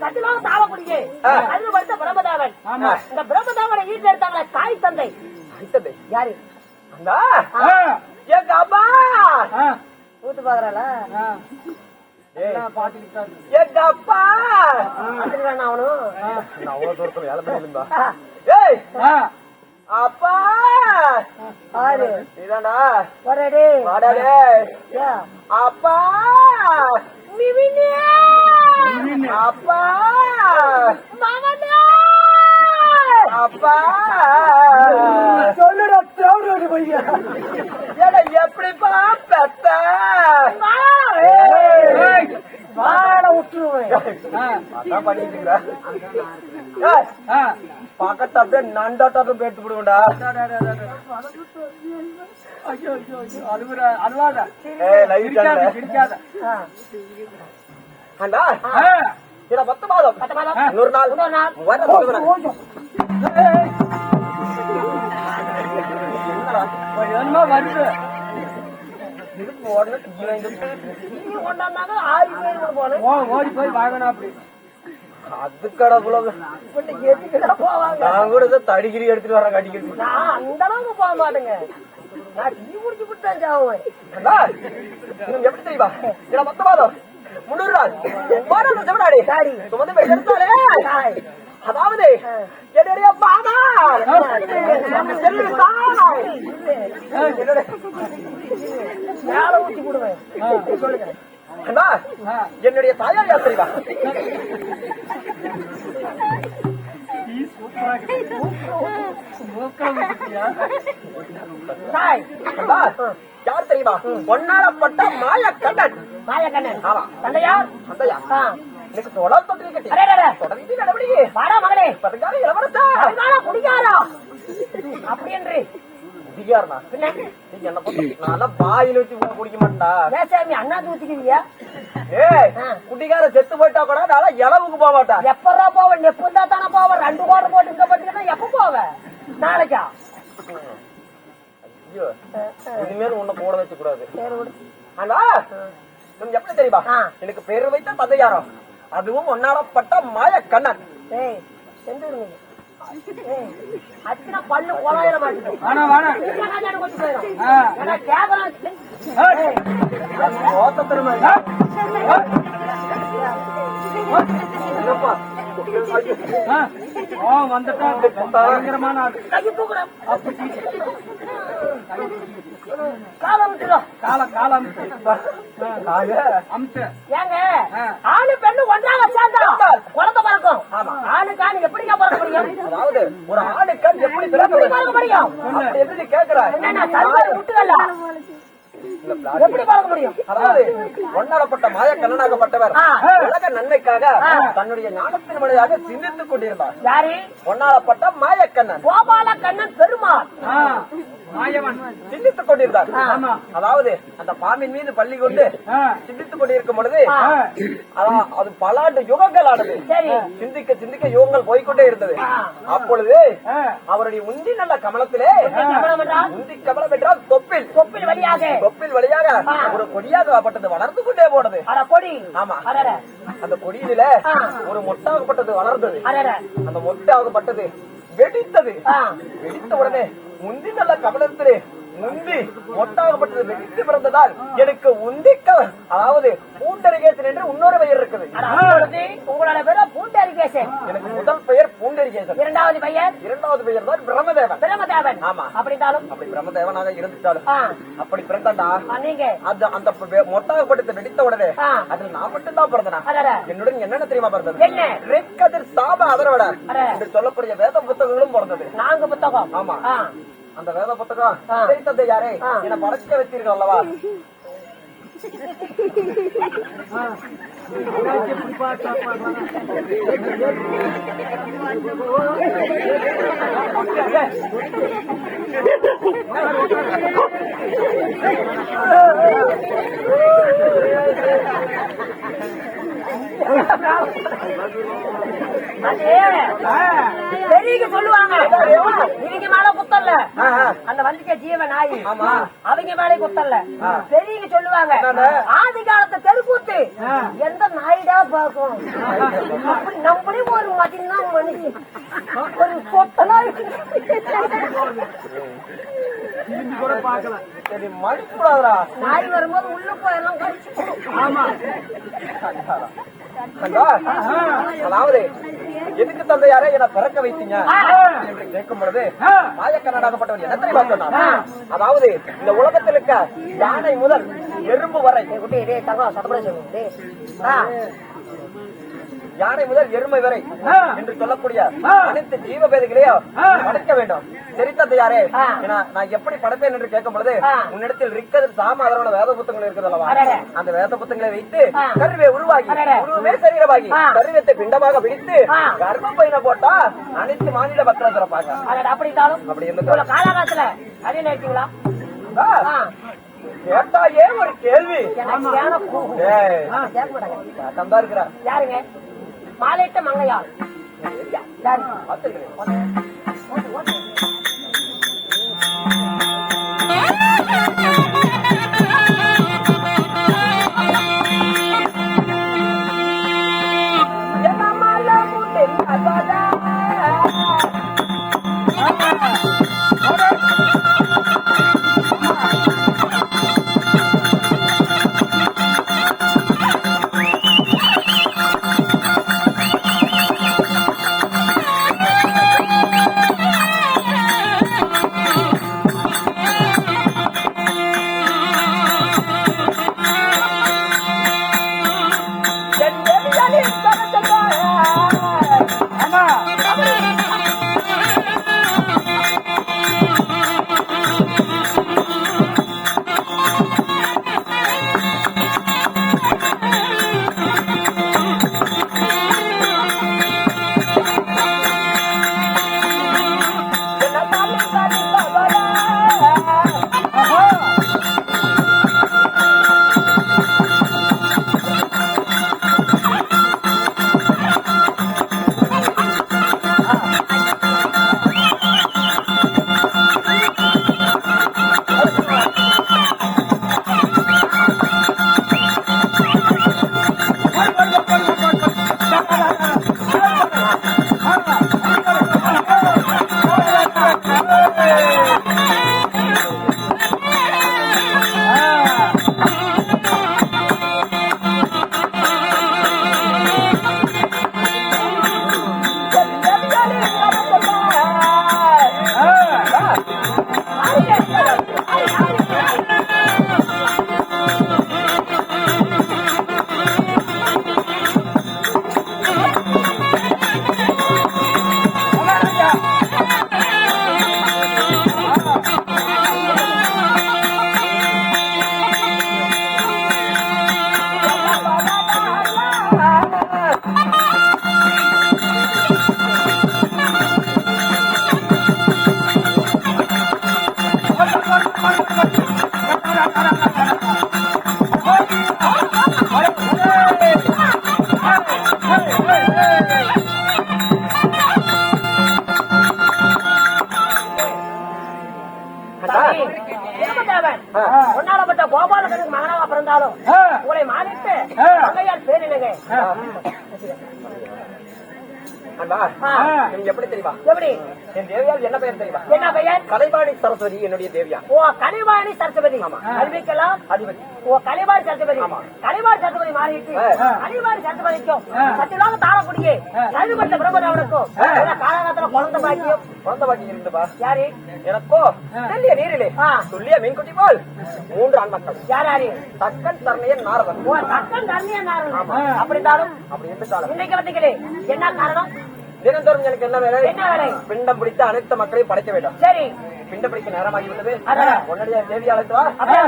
கட்டிலாக தாளக்குடியே அது படித்த பிரம்மதாவன். இந்த பிரம்மதாவனை வீட்டுல எடுத்தாங்களே தாய் தந்தை யாரு? எங்க அம்மா ஊத்து பாக்குறாள எங்க அப்பா அவனும் ஏய் அப்பா இதானா வாடாடே அப்பா அப்பா அப்பா சொல்லுடா தேவரோடு பையா எப்படிப்பா பெத்த வாழ விட்டுருவேன் பக்கத்து அப்படியே நண்டாட்டம் பேட்டு விடுவேன்டா. இத 10 மாதம் 100 நாள் வருது. ஓடி போய் வாங்கணும் அப்படி அதுக்கடா நான் கூட தடிகிரி எடுத்துட்டு வர கடிக்கிறது. அந்த அளவுக்கு போக மாட்டேங்க. நான் டீ குடிச்சு விட்டேன் சாவுவேன். எப்படி தெரியுமா? 10 மாதம் 300 நாள் சுமந்து எடுத்தாலே. அதாவது என்னுடைய பாதா மேல ஊற்றி விடுவேன். சொல்லுங்க என்னுடைய தாயார் யார் தெரியுமா? யார் தெரியுமா? பொன்னாடப்பட்ட மாயக்கண்ணன். மாயக்கண்ணன் தந்தையார் தந்தையா எனக்கு தொடர் தொட்டில் கட்டி தொடர்ந்து நடவடிக்கை வாடா மகளே பதங்கால இளவரசா குடிக்காரா அப்படி என்று குடிக்காரனா என்ன நான் வாயில வச்சு குடிக்க மாட்டா சாமி அண்ணா ஊத்திக்குவியா? குடிக்கார செத்து போயிட்டா கூட நான் இளவுக்கு போக மாட்டா. எப்படா போவ? எப்படா தானே போவ? 2 கோட்டை போட்டு இருக்க பட்டினா எப்ப போவ? நாளைக்கா? ஐயோ இனிமேல் உன்னை போட வச்சு கூடாது. ஆனா எப்படி தெரியுமா? எனக்கு பேரு வைத்த தந்தையாரம் அதுவும் ஒன்னாடப்பட்ட மாயக்கண்ணன். அத்தனை பல்லு கோலாயிர மாட்டேன். ஏங்க ஆணு பெண்ணு ஒன்றாக சேர்ந்தா குழந்தை பிறக்கும். ஆணுக்கானு எப்படிங்க பிறக்க முடியும்? அதாவது ஒரு ஆணுக்கான் எப்படி பிறக்க முடியும் எப்படி கேட்கிறாய்? முட்டுகள்ல எப்படி பார்க்க முடியும்? அதாவது ஒன்னாடப்பட்ட மாயக்கண்ணனாகப்பட்டவர் உலக நன்மைக்காக தன்னுடைய ஞானத்தின் மொழியாக சிந்தித்துக் கொண்டிருந்தார். யாரு? ஒன்னாடப்பட்ட மாயக்கண்ணன் கோபால கண்ணன் பெருமாள் சிந்தித்துக் கொண்டிருந்தார். அதாவது அந்த பாம்பின் மீது பள்ளி கொண்டு சிந்தித்துக் கொண்டிருக்கும் பொழுது அது பல ஆண்டு யுகங்கள் ஆனது. சிந்திக்க சிந்திக்க யுகங்கள் போய்கொண்டே இருந்தது. அப்பொழுது அவருடைய உந்தி நல்ல கமலத்திலே உந்தி கமலம் என்றால் தொப்பில் தொப்பில் வழியாக ஒரு கொடியாகப்பட்டது வளர்ந்து கொண்டே போனது. ஆமா அந்த கொடியில ஒரு மொட்டாகப்பட்டது வளர்ந்தது. அந்த மொட்டாகப்பட்டது வெடித்தது. வெடித்த உடனே முந்தி நல்ல கமலத்திலே முந்தி மொட்டாகப்பட்டது வெடித்து பிறந்ததால் எனக்கு உந்திக்க அதாவது பூண்டரிகேசன் என்று இன்னொரு பெயர் இருக்குது. உங்களோட பேர் பூண்டரிகேசன். எனக்கு முதல் பெயர் பூண்டரிகேசன். இரண்டாவது பெயர் தான் பிரம்மதேவன். ஆமா அப்படின்றாலும் அப்படி பிரம்மதேவனாக இருந்துட்டாலும் அப்படி பிறந்தாண்டா நீங்க அந்த மொட்டாகப்பட்டது வெடித்த உடனே அதில் நான் மட்டும் தான் பிறந்தனா. என்னுடன் என்னென்ன தெரியுமா பிறந்தது? ரிக்கதிர் சாப அதரவட என்று சொல்லக்கூடிய வேத புத்தகங்களும் பிறந்தது. 4 புத்தகம். ஆமா அந்த வேத புத்தகம் தெரிந்தது யாரே என்ன படைக்க வச்சிருக்கோம் அல்லவா? பெரிய பெரியவங்க சொல்லுவாங்க இவங்க மேல குத்தல்ல அந்த வந்திக்க ஜீவ நாய் அவங்க மேலே குத்தல்ல பெரியவங்க சொல்லுவாங்க ஆதி காலத்து தெருக்கூத்து எந்த நாயிடா பாக்கும் அப்படி நம்மளே ஒரு மதியம் மனுஷி ஒரு சொத்தனா சரி மடிக்கூடாதா நாய் வரும்போது உள்ள போயெல்லாம் கடிச்சு அதாவது எதுக்கு தந்தையாரே என்ன பிறக்க வைத்தீங்க என்று கேட்கும் பொழுது மாயக்கண்ணாகப்பட்டவர் என்ன தெரியுமா சொன்னார்? அதாவது இந்த உலகத்தில் இருக்க யானை முதல் எறும்பு வரை யானை முதல் எருமை வரை என்று சொல்லக்கூடிய அனைத்து ஜீவபேதிகளையும் படைக்க வேண்டும். சரி தந்தையாரே நான் எப்படி படைப்பேன் என்று கேட்கும் பொழுது உன்னிடத்தில் ரிக்கது சாம அதனோட வேத புத்தகங்கள் இருக்குது அல்லவா? அந்த வேத புத்தகங்களை வைத்து கருவை உருவாகி உருவமே சரீரமாகி கருவத்தை பிண்டமாக பிடித்து கர்ப்ப பையனை போட்டா அனைத்து மாநில மக்கள் திறப்பாங்க. அப்படி இருந்து காலகாலத்துல அதே நினைச்சீங்களா கேட்டாயே ஒரு கேள்வி தந்தா இருக்கிறார் யாருங்க மாலையிட்ட மங்கையாள் ஒன்னாலப்பட்ட கோபாலகனுக்கு மகனாக பிறந்தாலும் உங்களை மாறிட்டு மங்கையால் பேர் இல்லைங்க. எப்படி தெரியுமா? எப்படி என் தேவியால் என்ன பெயர் தெரியுமா? என்ன பெயர்? கலைவாணி சரஸ்வதி என்னுடைய தேவியா. ஓ கலைவாணி சரஸ்வதி. கல்விக்கெல்லாம் அதிபதி. ஓ கலைவாணி சரஸ்வதி. கலைவாணி சரஸ்வதி மாறிட்டு கலைவாணி சரஸ்வதிக்கும் சத்தியமாக தாளக்குடியே கல்விப்பட்ட பிரம்மராவனுக்கும் காலகாலத்துல குழந்தை பாக்கியம் இருந்துப்பா. யாரு? எனக்கோ தெல்லிய நீரிலே சொல்லிய மீன்குட்டி போல் 3 ஆண் மக்கள். யார் யாரு? தக்கன் தரணியன் நாரதன். ஓ தக்கன் தரணியன் நாரதன். அப்படி இருந்தாலும் இன்னைக்கு வந்தீங்களே என்ன காரணம்? தினந்தோறும் எனக்கு என்ன வேலை? என்ன வேலை? பிண்டம் பிடித்த அனைத்து மக்களையும் படைக்க வேண்டும். சரி, பிண்டம் பிடிக்க நேரமாகிவிட்டது. உடனடியாக தேவி அழைத்து வா. அப்படியே